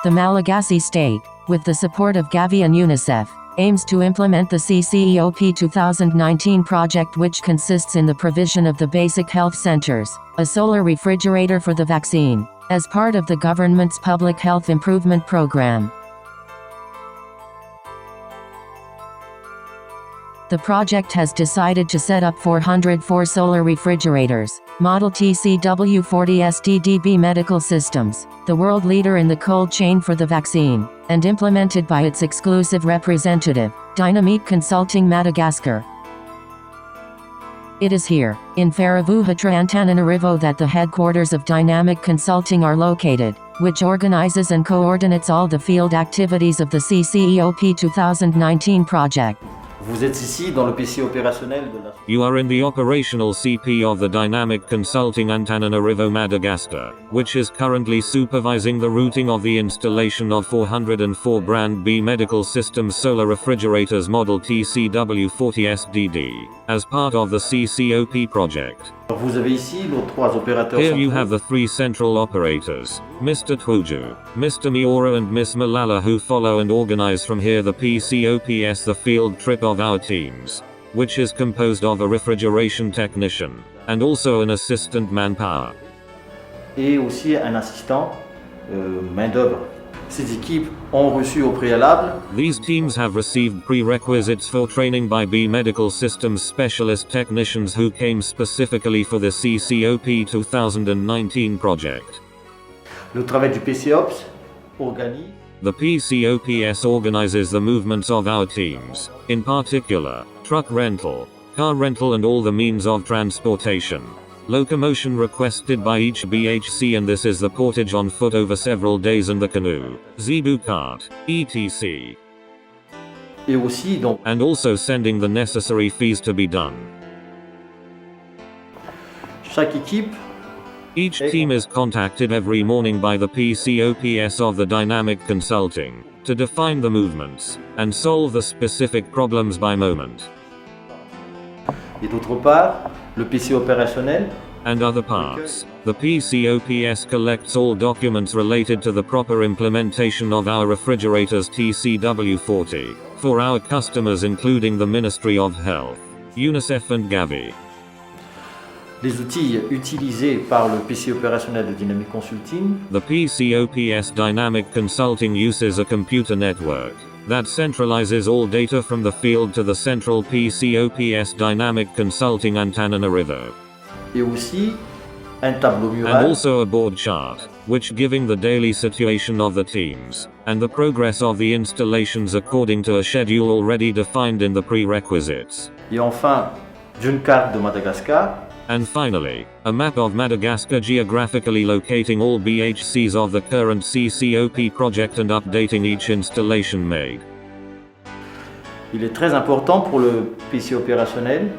The Malagasy state, with the support of GAVI and UNICEF, aims to implement the CCEOP19 project, which consists in the provision of the basic health centers, a solar refrigerator for the vaccine, as part of the government's public health improvement program. The project has decided to set up 404 solar refrigerators, model TCW40 SDDB Medical Systems, the world leader in the cold chain for the vaccine, and implemented by its exclusive representative, Dynamique Consulting Madagascar. It is here, in Faravuhatra, Antananarivo, that the headquarters of Dynamic Consulting are located, which organizes and coordinates all the field activities of the CCEOP19 project. Vous êtes ici dans le PC opérationnel de la... You are in the operational CP of the Dynamic Consulting Antananarivo, Madagascar, which is currently supervising the routing of the installation of 404 brand B medical systems solar refrigerators model TCW40 SDD, as part of the CCOP project. Vous avez ici nos trois opérateurs. Here you have the three central operators, Mr. Twoju, Mr. Miora and Miss Malala, who follow and organize from here the PCOPS, the field trip of our teams, which is composed of a refrigeration technician, and also an assistant manpower. Et aussi un assistant main-d'œuvre. Ces équipes ont reçu au préalable. These teams have received prerequisites for training by B Medical Systems specialist technicians who came specifically for the CCOP 2019 project. Le travail du PCOPS organise. The PCOPS organizes the movements of our teams, in particular, truck rental, car rental and all the means of transportation. Locomotion requested by each BHC, and this is the portage on foot over several days and the canoe, zebu cart, etc. Et aussi donc, and also sending the necessary fees to be done. Chaque équipe. Each team is contacted every morning by the PCOPS of the Dynamic Consulting, to define the movements, and solve the specific problems by moment. Et d'autre part, le PC opérationnel. And other parts, the PCOPS collects all documents related to the proper implementation of our refrigerators TCW40, for our customers including the Ministry of Health, UNICEF and GAVI. Les outils utilisés par le PC opérationnel de Dynamic Consulting. The PCOPS Dynamic Consulting uses a computer network that centralizes all data from the field to the central PCOPS Dynamic Consulting Antananarivo. Et aussi un tableau mural. And also a board chart, which giving the daily situation of the teams, and the progress of the installations according to a schedule already defined in the prerequisites. Et enfin, d'une carte de Madagascar. And finally, a map of Madagascar geographically locating all BHCs of the current CCOP project and updating each installation made. Il est très important pour le PC opérationnel.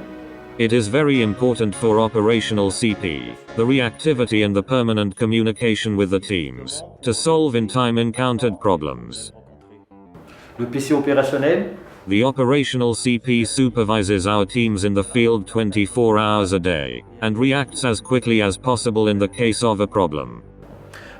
It is very important for operational CP, the reactivity and the permanent communication with the teams, to solve in time encountered problems. Le PC opérationnel. The operational CP supervises our teams in the field 24 hours a day, and reacts as quickly as possible in the case of a problem.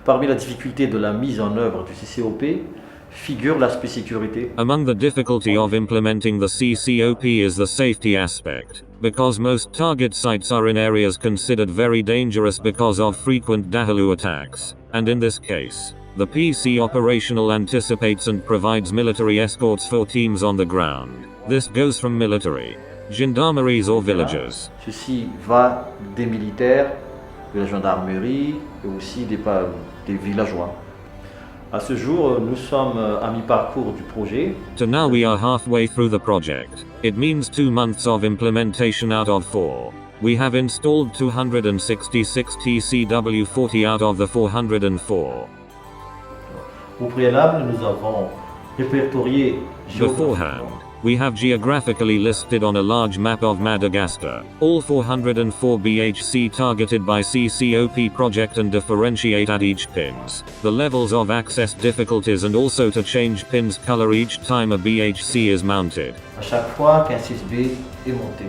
Parmi la difficulté de la mise en œuvre du CCOP figure l'aspect sécurité. Among the difficulty of implementing the CCOP is the safety aspect, because most target sites are in areas considered very dangerous because of frequent Dahulu attacks, and in this case, the PC operational anticipates and provides military escorts for teams on the ground. This goes from military, gendarmeries or villages. Ceci va des militaires, de la gendarmerie et aussi des villageois. À ce jour, nous sommes à mi-parcours du projet. To now we are halfway through the project. It means 2 months of implementation out of 4. We have installed 266 TCW40 out of the 404. Au préalable, nous avons répertorié beforehand, we have geographically listed on a large map of Madagascar all 404 BHC targeted by CCOP project and differentiate at each pins the levels of access difficulties and also to change pins color each time a BHC is mounted. À chaque fois qu'un 6B est monté.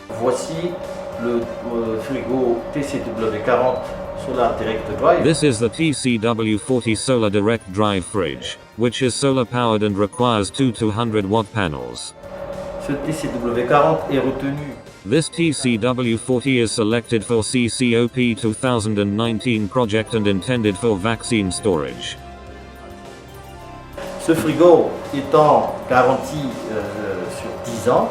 Voici le frigo TCW40 Solar Direct Drive. This is the TCW40 Solar Direct Drive fridge, which is solar powered and requires two 200-watt panels. Ce TCW40 est retenu. This TCW40 is selected for CCEOP19 project and intended for vaccine storage. Ce frigo étant garanti sur 10 ans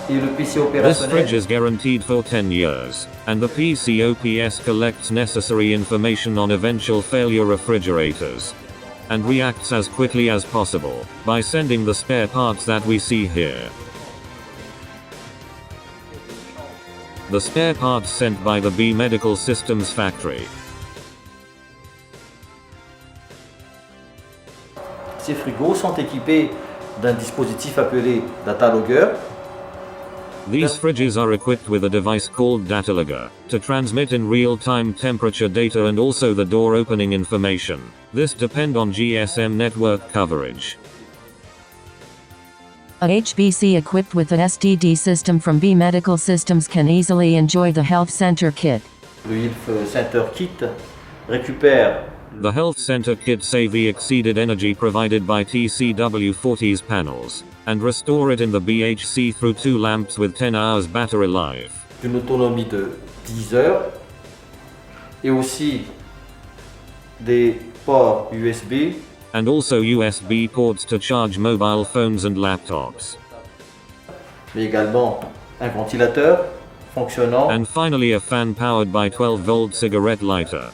et le PC This fridge opérationnel is guaranteed for 10 years, and the PCOPS collects necessary information on eventual failure refrigerators and reacts as quickly as possible by sending the spare parts that we see here. The spare parts sent by the B Medical Systems factory. Ces frigos sont équipés d'un dispositif appelé Data Logger. These fridges are equipped with a device called Data Logger to transmit in real-time temperature data and also the door opening information. This depend on GSM network coverage. A HBC equipped with an STD system from B Medical Systems can easily enjoy the Health Center Kit. Le Health Center Kit récupère The Health Center Kit save the exceeded energy provided by TCW40's panels, and restore it in the BHC through two lamps with 10 hours battery life. une autonomie de 10 heures et aussi des ports USB, And also USB ports to charge mobile phones and laptops. mais également un ventilateur fonctionnant And finally a fan powered by 12-volt cigarette lighter.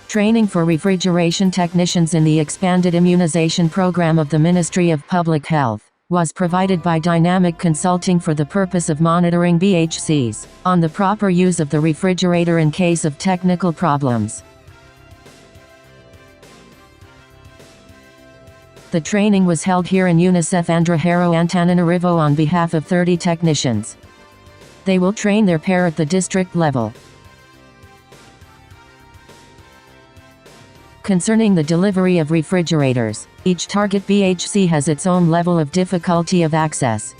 Training for refrigeration technicians in the expanded immunization program of the Ministry of Public Health was provided by Dynamic Consulting for the purpose of monitoring BHCs on the proper use of the refrigerator in case of technical problems. The training was held here in UNICEF Andrahero Antananarivo on behalf of 30 technicians. They will train their pair at the district level. Concerning the delivery of refrigerators, each target BHC has its own level of difficulty of access.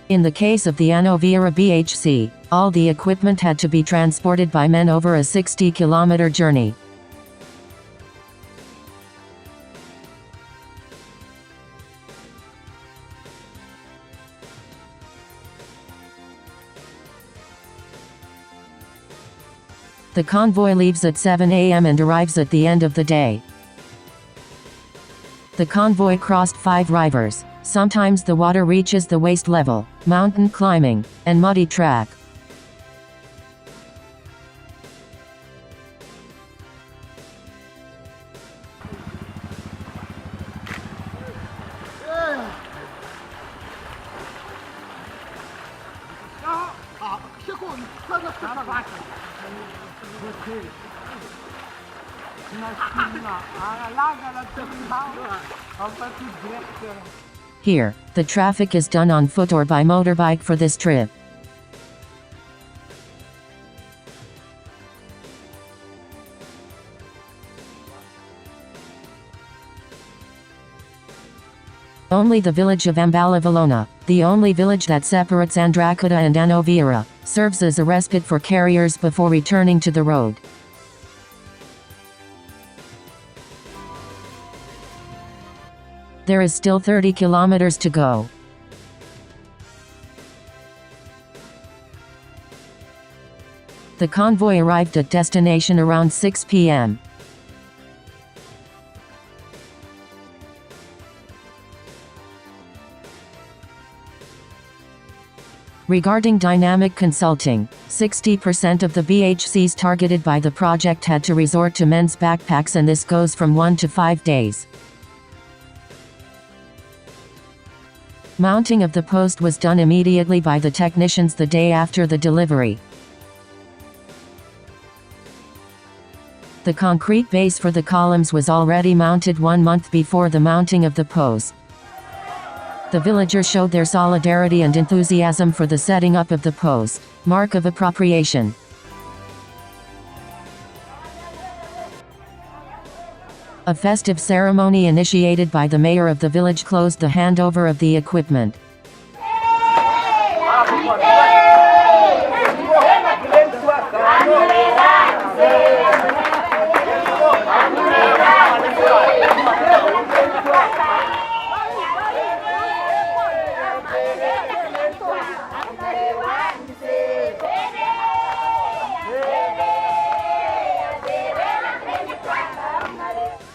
In the case of the Anovira BHC, all the equipment had to be transported by men over a 60-kilometer journey. The convoy leaves at 7 a.m. and arrives at the end of the day. The convoy crossed 5 rivers. Sometimes the water reaches the waist level, mountain climbing, and muddy track. Here, the traffic is done on foot or by motorbike for this trip. Only the village of Ambalavalona, the only village that separates Andrakuta and Anovira, serves as a respite for carriers before returning to the road. There is still 30 kilometers to go. The convoy arrived at destination around 6 p.m. Regarding dynamic consulting, 60% of the BHCs targeted by the project had to resort to men's backpacks, and this goes from 1 to 5 days. Mounting of the post was done immediately by the technicians the day after the delivery. The concrete base for the columns was already mounted 1 month before the mounting of the post. The villagers showed their solidarity and enthusiasm for the setting up of the post, mark of appropriation. A festive ceremony initiated by the mayor of the village closed the handover of the equipment.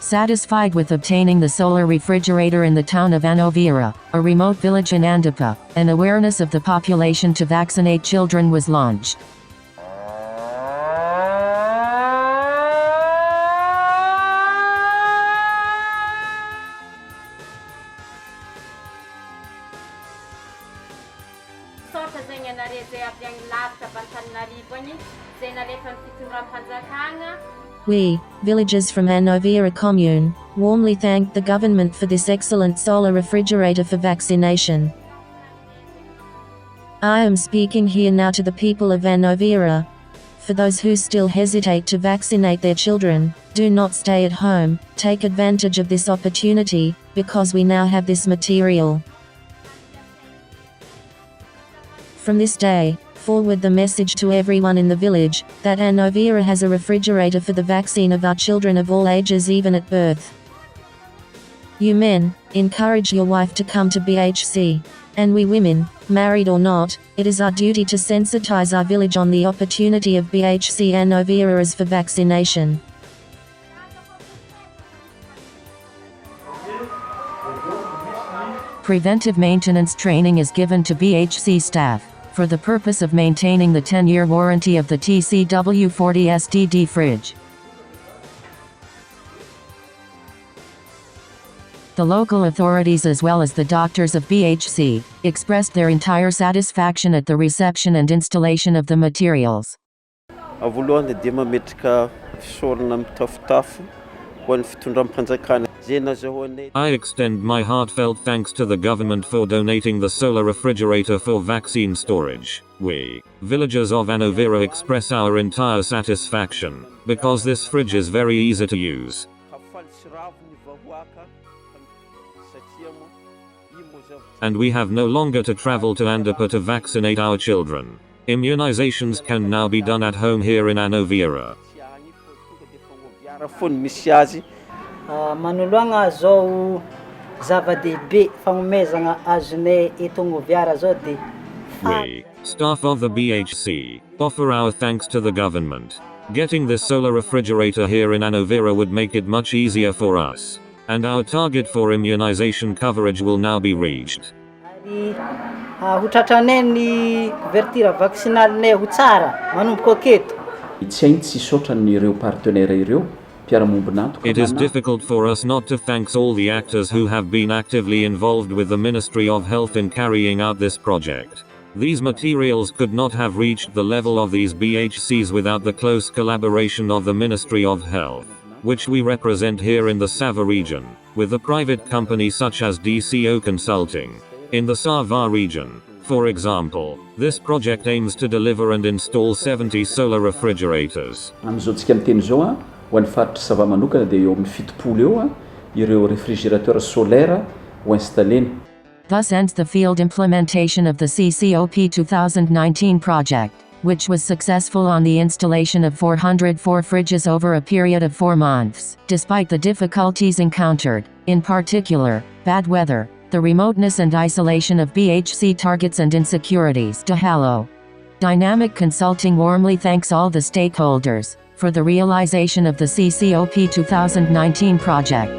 Satisfied with obtaining the solar refrigerator in the town of Anovira, a remote village in Andapa, an awareness of the population to vaccinate children was launched. We, villagers from Anovira commune, warmly thank the government for this excellent solar refrigerator for vaccination. I am speaking here now to the people of Anovira. For those who still hesitate to vaccinate their children, do not stay at home, take advantage of this opportunity, because we now have this material. From this day, forward the message to everyone in the village, that Anovira has a refrigerator for the vaccine of our children of all ages even at birth. You men, encourage your wife to come to BHC. And we women, married or not, it is our duty to sensitize our village on the opportunity of BHC Anovira as for vaccination. Preventive maintenance training is given to BHC staff, for the purpose of maintaining the 10-year warranty of the TCW40 STD fridge. The local authorities as well as the doctors of BHC expressed their entire satisfaction at the reception and installation of the materials. I extend my heartfelt thanks to the government for donating the solar refrigerator for vaccine storage. We, villagers of Anovira, express our entire satisfaction, because this fridge is very easy to use. And we have no longer to travel to Andapa to vaccinate our children. Immunizations can now be done at home here in Anovira. Manoloagna zao zava-dehibe fanomezagna azonay eto Anovira zao de We, staff of the BHC, offer our thanks to the government. Getting this solar refrigerator here in Anovira would make it much easier for us. And our target for immunization coverage will now be reached. Hotratranay ny couverture vaccinale ho tsara manomboka aketo. It is difficult for us not to thank all the actors who have been actively involved with the Ministry of Health in carrying out this project. These materials could not have reached the level of these BHCs without the close collaboration of the Ministry of Health, which we represent here in the Sava region, with the private company such as DCO Consulting. In the Sava region, for example, this project aims to deliver and install 70 solar refrigerators. Ho an'ny faritra Sava manokana dia eo amin'ny 70 eo ireo réfrigérateur solaire ho installena. Thus ends the field implementation of the CCEOP19 project, which was successful on the installation of 404 fridges over a period of 4 months, despite the difficulties encountered, in particular, bad weather, the remoteness and isolation of BHC targets and insecurities. Dahalo. Dynamic Consulting warmly thanks all the stakeholders for the realization of the CCOP 2019 project.